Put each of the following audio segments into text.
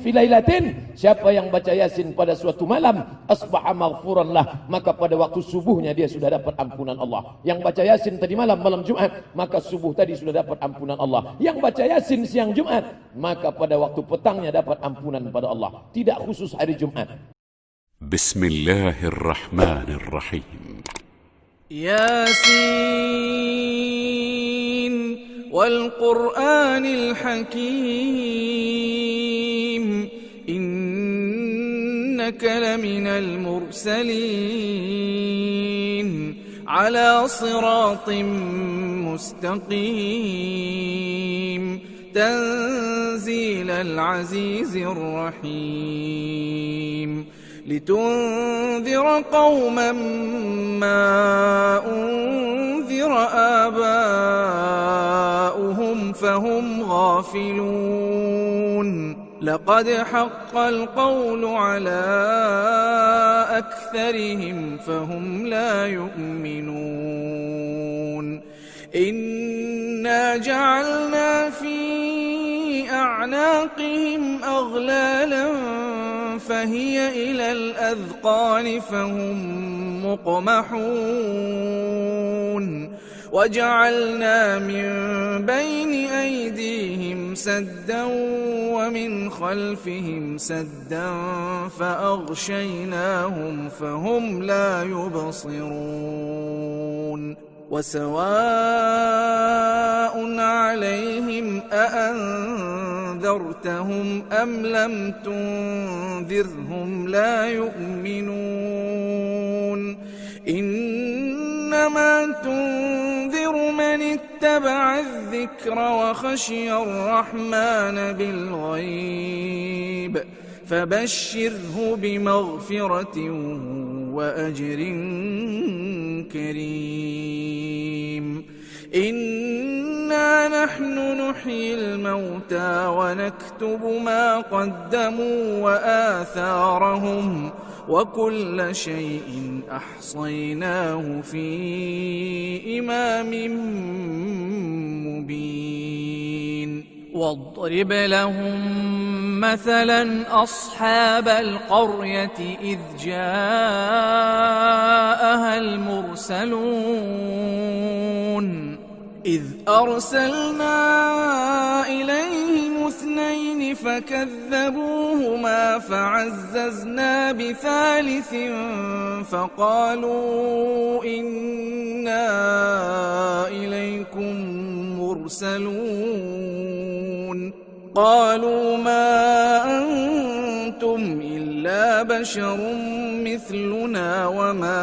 fi lailatin, siapa yang baca Yasin pada suatu malam, asbaha maghfuran lah, maka pada waktu subuhnya dia sudah dapat ampunan Allah. Yang baca Yasin tadi malam Jumat, maka subuh tadi sudah dapat ampunan Allah. Yang baca Yasin siang Jumat, maka pada waktu petangnya dapat ampunan pada Allah. Tidak khusus hari Jumat. Bismillahirrahmanirrahim. ياسين والقرآن الحكيم إنك لمن المرسلين على صراط مستقيم تنزيل العزيز الرحيم لتنذر قوما ما أنذر آباؤهم فهم غافلون لقد حق القول على أكثرهم فهم لا يؤمنون إنا جعلنا في أعناقهم أغلالا فهي إلى الأذقان فهم مقمحون وجعلنا من بين أيديهم سدا ومن خلفهم سدا فأغشيناهم فهم لا يبصرون وسواء عليهم أأنذرتهم أم لم تنذرهم لا يؤمنون إنما تنذر من اتبع الذكر وخشي الرحمن بالغيب فبشره بمغفرة وأجر كريم إنا نحن نحيي الموتى ونكتب ما قدموا وآثارهم وكل شيء أحصيناه في إمام مبين واضرب لهم مثلا أصحاب القرية إذ جاءها المرسلون إذ أرسلنا إليهم 2 فكذبوهما فعززنا بثالث فقالوا إنا إليكم مرسلون قالوا ما أنتم إلا بشر مثلنا وما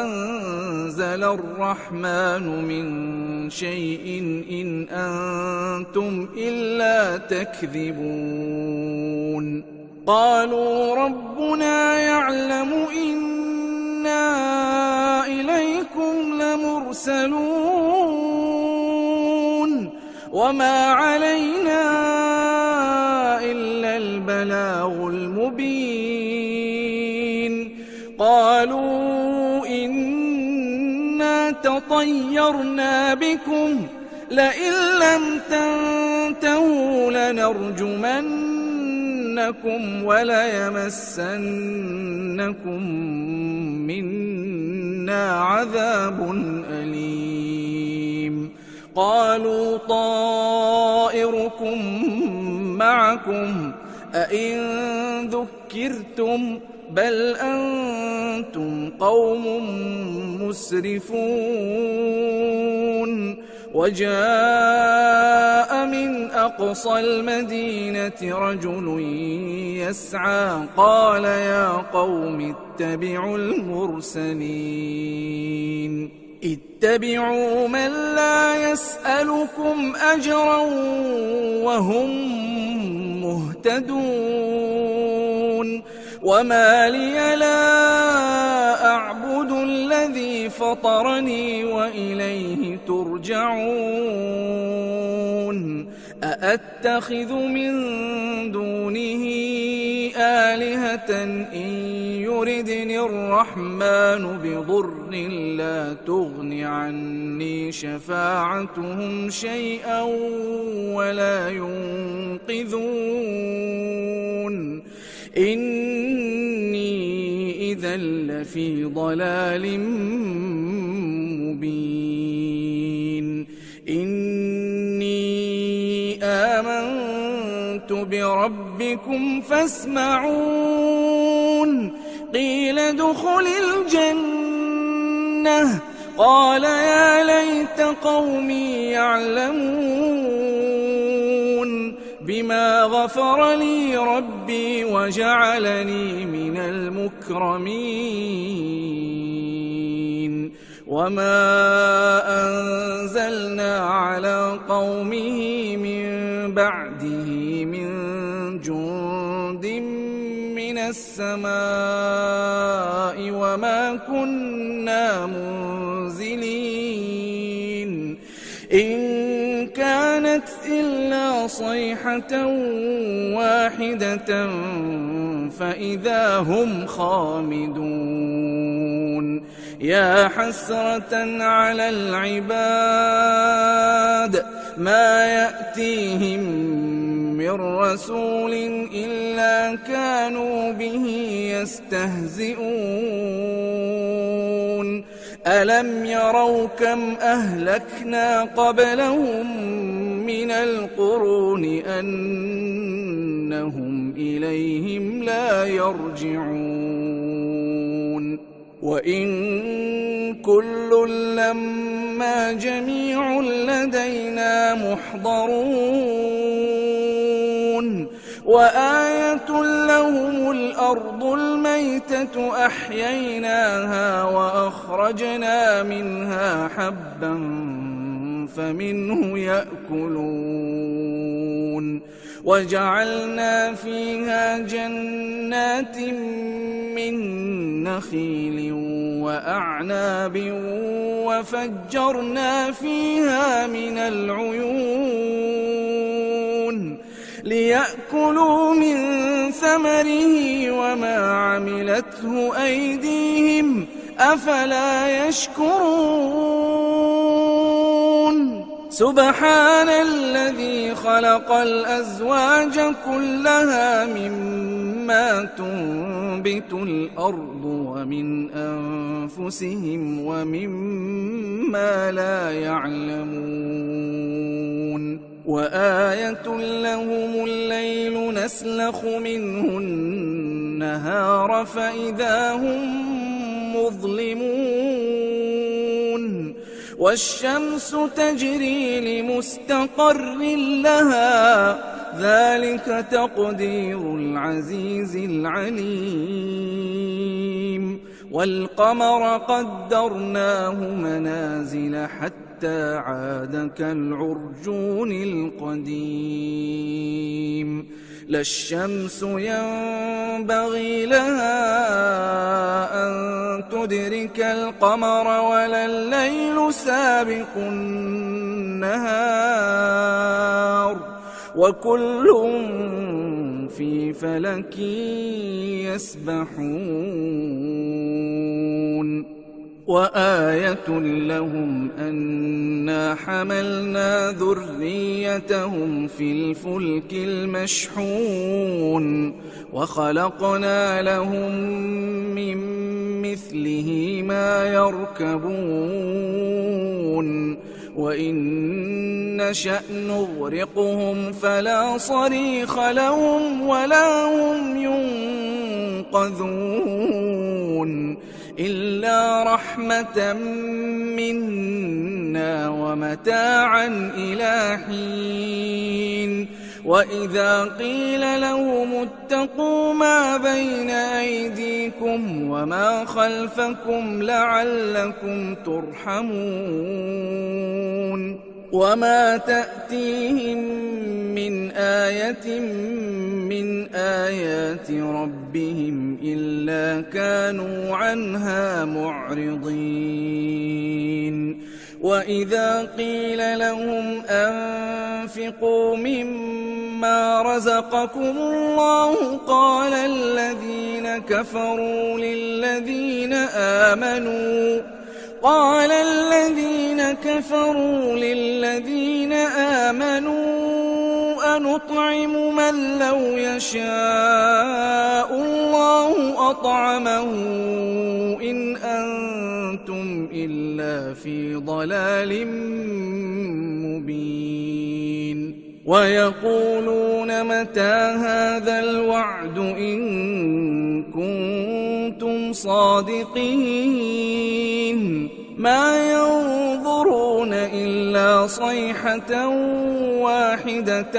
أنزل الرحمن من شيء إن أنتم إلا تكذبون قالوا ربنا يعلم إنا إليكم لمرسلون وما علينا إلا البلاغ المبين قالوا إنا تطيرنا بكم لئن لم تنتهوا لنرجمنكم وليمسنكم منا عذاب أليم قالوا طائركم معكم أئن ذكرتم بل أنتم قوم مسرفون وجاء من أقصى المدينة رجل يسعى قال يا قوم اتبعوا المرسلين اتبعوا من لا يسألكم أجرا وهم مهتدون وما لي لا أعبد الذي فطرني وإليه ترجعون أأتخذ من دونه آلهة إن يردني الرحمن بضر لا تغن عني شفاعتهم شيئا ولا ينقذون إني إذا لفي ضلال مبين إني آمنت بربكم فاسمعون قيل ادخل الجنة قال يا ليت قومي يعلمون بما غفر لي ربي وجعلني من المكرمين وما أنزلنا على قومه من بعده من جند من السماء وما كنا منزلين إن كانت إلا صيحة واحدة فإذا هم خامدون يا حسرة على العباد ما يأتيهم من رسول إلا كانوا به يستهزئون ألم يروا كم أهلكنا قبلهم من القرون أنهم إليهم لا يرجعون وإن كل لما جميع لدينا محضرون وآية لهم الأرض الميتة أحييناها وأخرجنا منها حبا فمنه يأكلون وجعلنا فيها جنات من نخيل وأعناب وفجرنا فيها من العيون ليأكلوا من ثمره وما عملته أيديهم أفلا يشكرون سبحان الذي خلق الأزواج كلها مما تنبت الأرض ومن أنفسهم ومما لا يعلمون وآية لهم الليل نسلخ منه النهار فإذا هم مظلمون والشمس تجري لمستقر لها ذلك تقدير العزيز العليم والقمر قدرناه منازل حتى عاد كالعرجون القديم لا الشمس ينبغي لها أن تدرك القمر ولا الليل سابق النهار وكل في فلك يسبحون وآية لهم أنا حملنا ذريتهم في الفلك المشحون وخلقنا لهم من مثله ما يركبون وإن نشأ نغرقهم فلا صريخ لهم ولا هم ينقذون إلا رحمة منا ومتاعا إلى حين وإذا قيل لهم اتقوا ما بين أيديكم وما خلفكم لعلكم ترحمون وما تأتيهم من آية من آيات ربهم إلا كانوا عنها معرضين وإذا قيل لهم أنفقوا مما رزقكم الله قال الذين قال الذين كفروا للذين آمنوا أنطعم من لو يشاء الله أطعمه إن أنتم إلا في ضلال مبين ويقولون متى هذا الوعد إن كنتم صادقين ما ينظرون إلا صيحة واحدة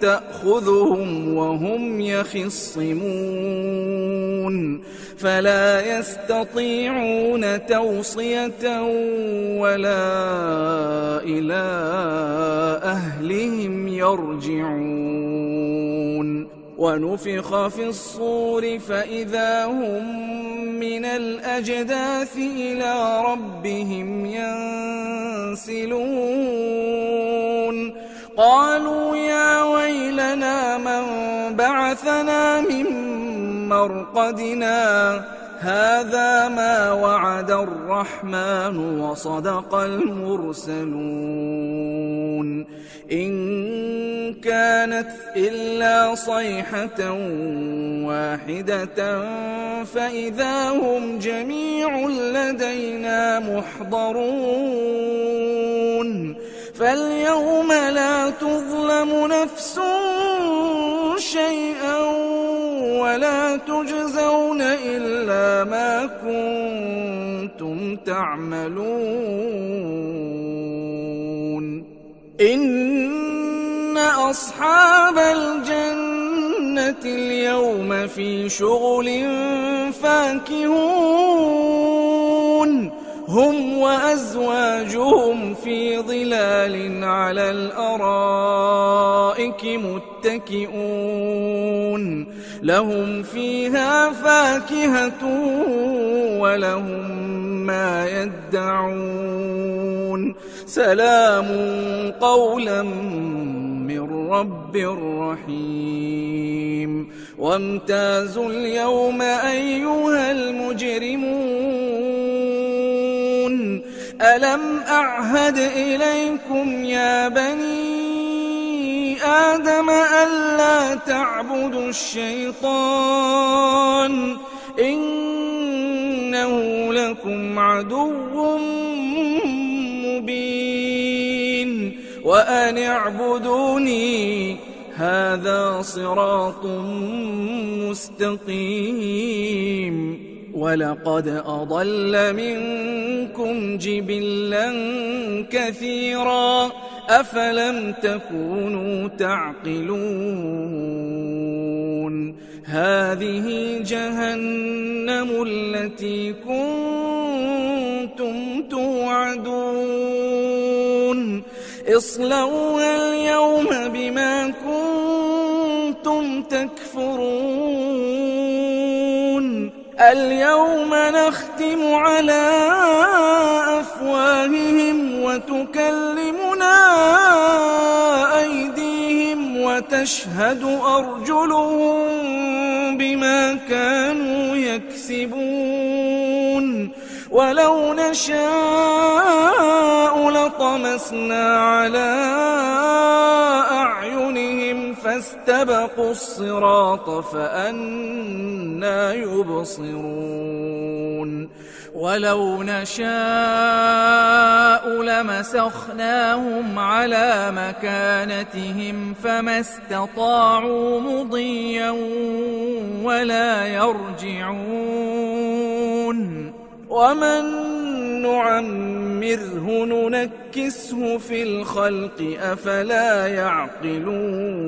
تأخذهم وهم يخصمون فلا يستطيعون توصية ولا إلى أهلهم يرجعون ونفخ في الصور فإذا هم من الأجداث إلى ربهم ينسلون قالوا يا ويلنا من بعثنا من مرقدنا هذا ما وعد الرحمن وصدق المرسلون إن كانت إلا صيحة واحدة فإذا هم جميع لدينا محضرون فاليوم لا تظلم نفس شيئا ولا تجزون إلا ما كنتم تعملون إن أصحاب الجنة اليوم في شغل فاكهون هم وأزواجهم في ظلال على الأرائك متكئون لهم فيها فاكهة ولهم ما يدعون سلام قولا من رب رحيم وامتازوا اليوم أيها المجرمون ألم أعهد إليكم يا بني آدم ألا تعبدوا الشيطان إنه لكم عدو مبين وأن اعبدوني هذا صراط مستقيم ولقد أضل منكم جبلا كثيرا أفلم تكونوا تعقلون هذه جهنم التي كنتم توعدون اصلوها اليوم بما كنتم تكفرون اليوم نختم على أفواههم وتكلمنا أيديهم وتشهد أرجلهم بما كانوا يكسبون ولو نشاء لطمسنا على أعينهم فاستبقوا الصراط فأنى يبصرون ولو نشاء لمسخناهم على مكانتهم فما استطاعوا مضيا ولا يرجعون ومن نعمره ننكسه في الخلق أفلا يعقلون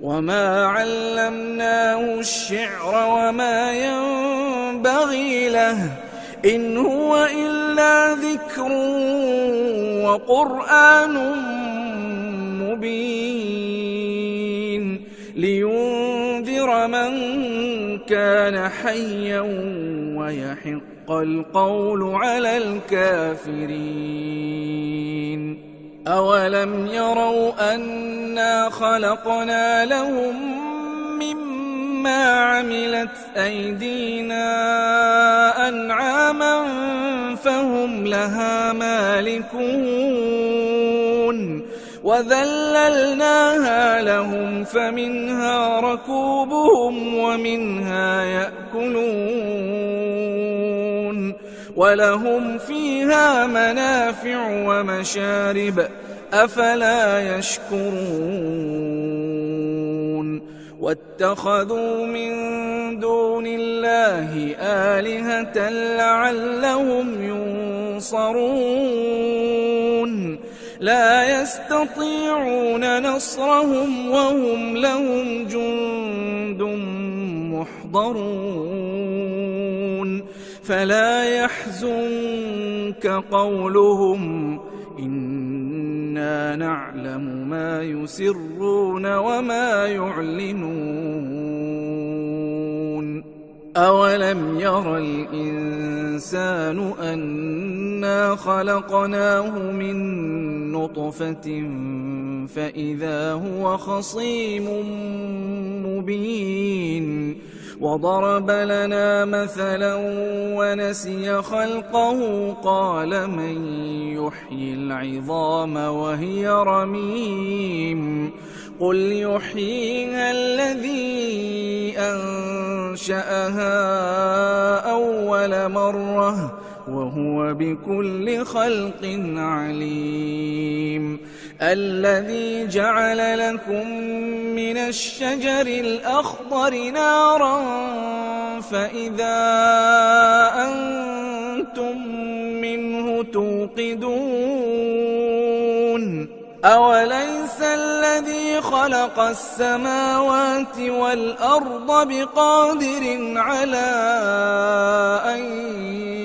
وما علمناه الشعر وما ينبغي له إن هو إلا ذكر وقرآن مبين لينذر من كان حيا ويحق القول على الكافرين أولم يروا أنا خلقنا لهم مما مما عملت أيدينا أنعاما فهم لها مالكون وذللناها لهم فمنها ركوبهم ومنها يأكلون ولهم فيها منافع ومشارب أفلا يشكرون واتخذوا من دون الله آلهة لعلهم ينصرون لا يستطيعون نصرهم وهم لهم جند محضرون فلا يحزنك قولهم إنا نعلم ما يسرون وما يعلنون أولم ير الإنسان أنا خلقناه من نطفة فإذا هو خصيم مبين وضرب لنا مثلا ونسي خلقه قال من يحيي العظام وهي رميم قل يحييها الذي أنشأها أول مرة وهو بكل خلق عليم الذي جعل لكم من الشجر الأخضر نارا فإذا أنتم منه توقدون أوليس الذي خلق السماوات والأرض بقادر على أن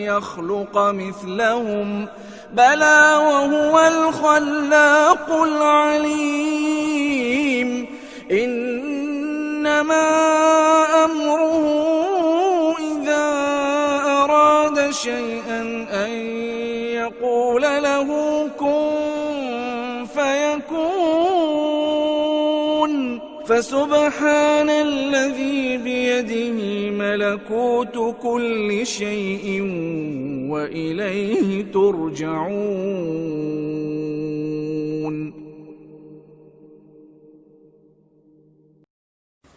يخلق مثلهم بلى وهو الخلاق العليم إنما أمره إذا أراد شيئا أن يقول له كن فيكون فسبحان الذي بيده ملكوت كل شيء وإليه ترجعون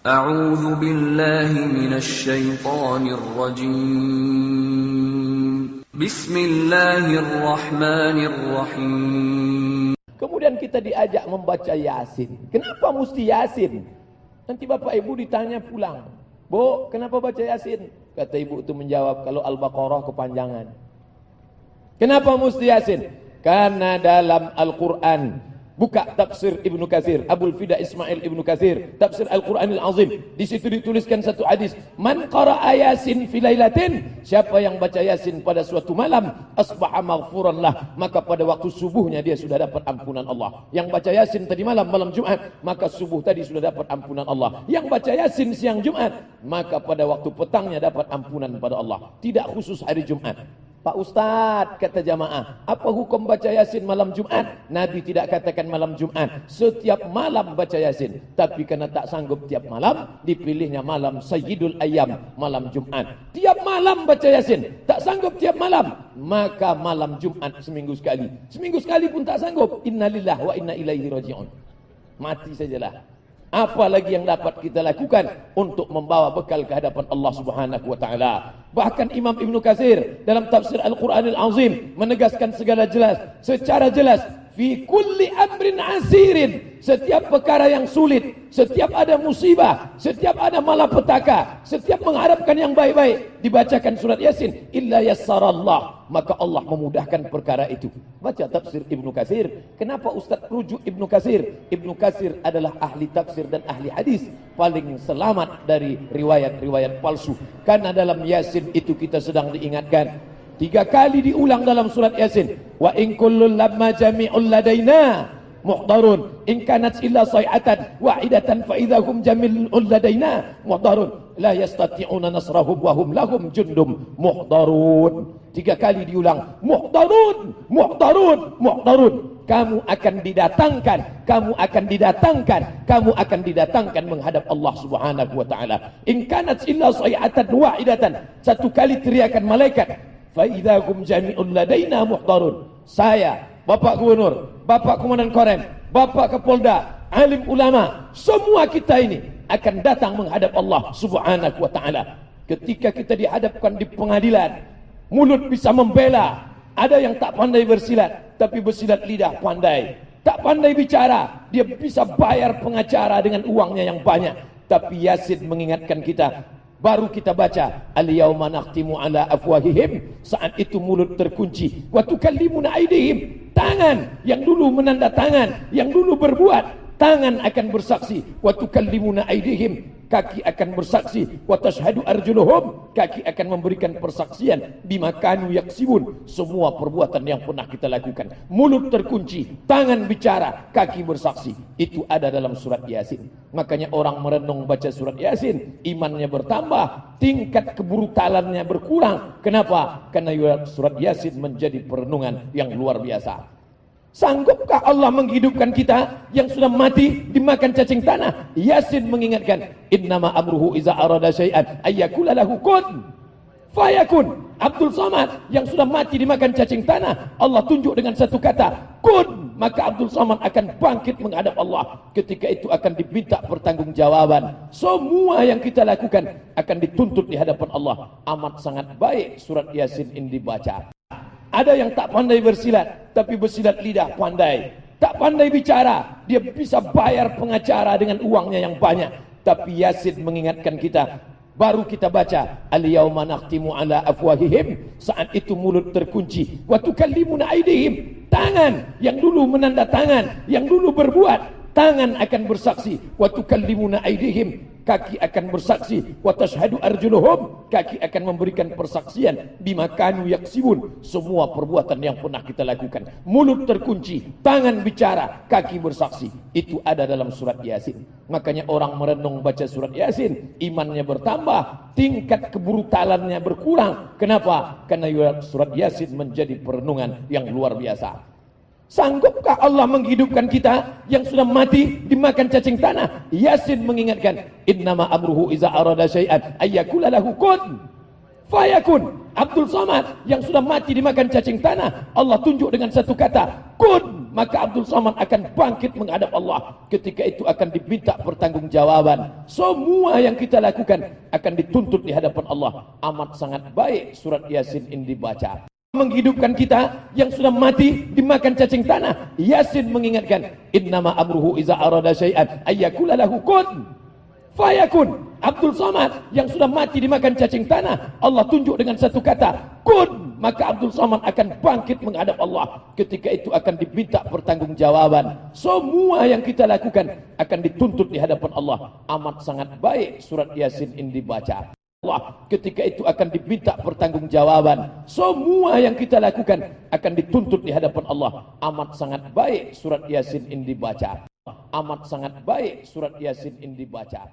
أعوذ بالله من الشيطان الرجيم بسم الله الرحمن الرحيم. Kemudian kita diajak membaca Yasin. Kenapa mesti Yasin? Nanti bapak ibu ditanya pulang, Bu, kenapa baca Yasin? Kata ibu itu menjawab, kalau Al-Baqarah kepanjangan. Kenapa mesti Yasin? Karena dalam Al-Quran, buka tafsir Ibnu Katsir, Abul Fida Ismail Ibnu Katsir, tafsir Al-Quranil Azim. Di situ dituliskan satu hadis, man qara'a Yasin fi lailatin, siapa yang baca Yasin pada suatu malam, asbaha maghfuran lah, maka pada waktu subuhnya dia sudah dapat ampunan Allah. Yang baca Yasin tadi malam, malam Jumat, maka subuh tadi sudah dapat ampunan Allah. Yang baca Yasin siang Jumat, maka pada waktu petangnya dapat ampunan pada Allah. Tidak khusus hari Jumat. Pak Ustadz, kata jamaah, apa hukum baca Yasin malam Jumat? Nabi tidak katakan malam Jumat, setiap malam baca Yasin. Tapi karena tak sanggup tiap malam, dipilihnya malam Sayyidul Ayyam, malam Jumat. Tiap malam baca Yasin, tak sanggup tiap malam, maka malam Jumat seminggu sekali. Seminggu sekali pun tak sanggup, innalillah wa inna ilaihi raji'un. Mati sajalah. Apa lagi yang dapat kita lakukan untuk membawa bekal ke hadapan Allah Subhanahu wa taala? Bahkan Imam Ibnu Katsir dalam tafsir Al-Quranil Azim menegaskan secara jelas, fi kulli amrin asirin, setiap perkara yang sulit, setiap ada musibah, setiap ada malapetaka, setiap mengharapkan yang baik-baik, dibacakan surat Yasin, illa yassarallah, maka Allah memudahkan perkara itu. Baca tafsir Ibnu Katsir. Kenapa Ustaz rujuk Ibnu Katsir? Ibnu Katsir adalah ahli tafsir dan ahli hadis, paling selamat dari riwayat-riwayat palsu. Karena dalam Yasin itu kita sedang diingatkan, 3 kali diulang dalam surat Yasin, wa in kullun lamma jami'un ladaina muhdarun in kanat illa sayhatan wahidatan fa idahum jami'un ladaina muhdarun la yastati'una nasrahum wa hum lahum jundum muhdarun. 3 kali diulang, muhdarun, muhdarun, muhdarun. kamu akan didatangkan, kamu akan didatangkan, kamu akan didatangkan menghadap Allah Subhanahu wa taala. In kanat illa sayhatan wahidatan, satu kali teriakan malaikat, fa idza hum jami'un ladaina muhdarun. Saya, Bapak Gubernur, Bapak Komandan Korem, Bapak Kapolda, alim ulama, semua kita ini akan datang menghadap Allah Subhanahu wa taala. Ketika kita dihadapkan di pengadilan, mulut bisa membela. Ada yang tak pandai bersilat, tapi bersilat lidah pandai. Tak pandai bicara, dia bisa bayar pengacara dengan uangnya yang banyak. Tapi Yasin mengingatkan kita, baru kita baca, al-yauma nakhtimu ala afwahihim, saat itu mulut terkunci, wa tukallimuna aydihim, tangan yang dulu menanda tangan, yang dulu berbuat, tangan akan bersaksi, wa tukallimuna aydihim, kaki akan bersaksi, wa tashhadu arjuluhum, kaki akan memberikan persaksian, bima kanu yaksibun, semua perbuatan yang pernah kita lakukan. Mulut terkunci, tangan bicara, kaki bersaksi. Itu ada dalam surat Yasin. Makanya orang merenung baca surat Yasin, imannya bertambah, tingkat kebrutalannya berkurang. Kenapa? Karena surat Yasin menjadi perenungan yang luar biasa. Sanggupkah Allah menghidupkan kita yang sudah mati dimakan cacing tanah? Yasin mengingatkan, innama amruhu iza arada syai'an ayyakula lahu kun fayakun. Abdul Samad yang sudah mati dimakan cacing tanah, Allah tunjuk dengan satu kata, kun, maka Abdul Samad akan bangkit menghadap Allah. Ketika itu akan diminta pertanggungjawaban. Semua yang kita lakukan akan dituntut di hadapan Allah. Amat sangat baik surat Yasin ini dibaca. Ada yang tak pandai bersilat, tapi bersilat lidah pandai. Tak pandai bicara, dia bisa bayar pengacara dengan uangnya yang banyak. Tapi Yasin mengingatkan kita, baru kita baca, al-yauma nakhtimu ala afwahihim, saat itu mulut terkunci, wa tukallimuna aydihim, tangan yang dulu menanda tangan, yang dulu berbuat, tangan akan bersaksi, wa tukallimuna aydihim, kaki akan bersaksi, wa tashhadu arjuluhum, kaki akan memberikan persaksian, bima kanu yaksibun, semua perbuatan yang pernah kita lakukan. Mulut terkunci, tangan bicara, kaki bersaksi. Itu ada dalam surat Yasin. Makanya orang merenung baca surat Yasin, imannya bertambah, tingkat kebrutalannya berkurang. Kenapa? Karena surat Yasin menjadi perenungan yang luar biasa. Sanggupkah Allah menghidupkan kita yang sudah mati dimakan cacing tanah? Yasin mengingatkan, innama amruhu iza arada syai'an ayyakula lahu kun fayakun. Abdul Samad yang sudah mati dimakan cacing tanah, Allah tunjuk dengan satu kata, kun, maka Abdul Samad akan bangkit menghadap Allah. Ketika itu akan diminta pertanggungjawaban. Semua yang kita lakukan akan dituntut di hadapan Allah. Amat sangat baik surat Yasin ini dibaca. Menghidupkan kita yang sudah mati dimakan cacing tanah. Yasin mengingatkan, innama amruhu iza arada syai'an ayyakula lahu kun fayakun. Abdul Samad yang sudah mati dimakan cacing tanah, Allah tunjuk dengan satu kata, kun, maka Abdul Samad akan bangkit menghadap Allah. Ketika itu akan diminta pertanggungjawaban. Semua yang kita lakukan akan dituntut di hadapan Allah. Amat sangat baik surat Yasin ini dibaca. Allah, ketika itu akan diminta pertanggungjawaban. Semua yang kita lakukan akan dituntut di hadapan Allah. Amat sangat baik surat Yasin ini dibaca. Amat sangat baik surat Yasin ini dibaca.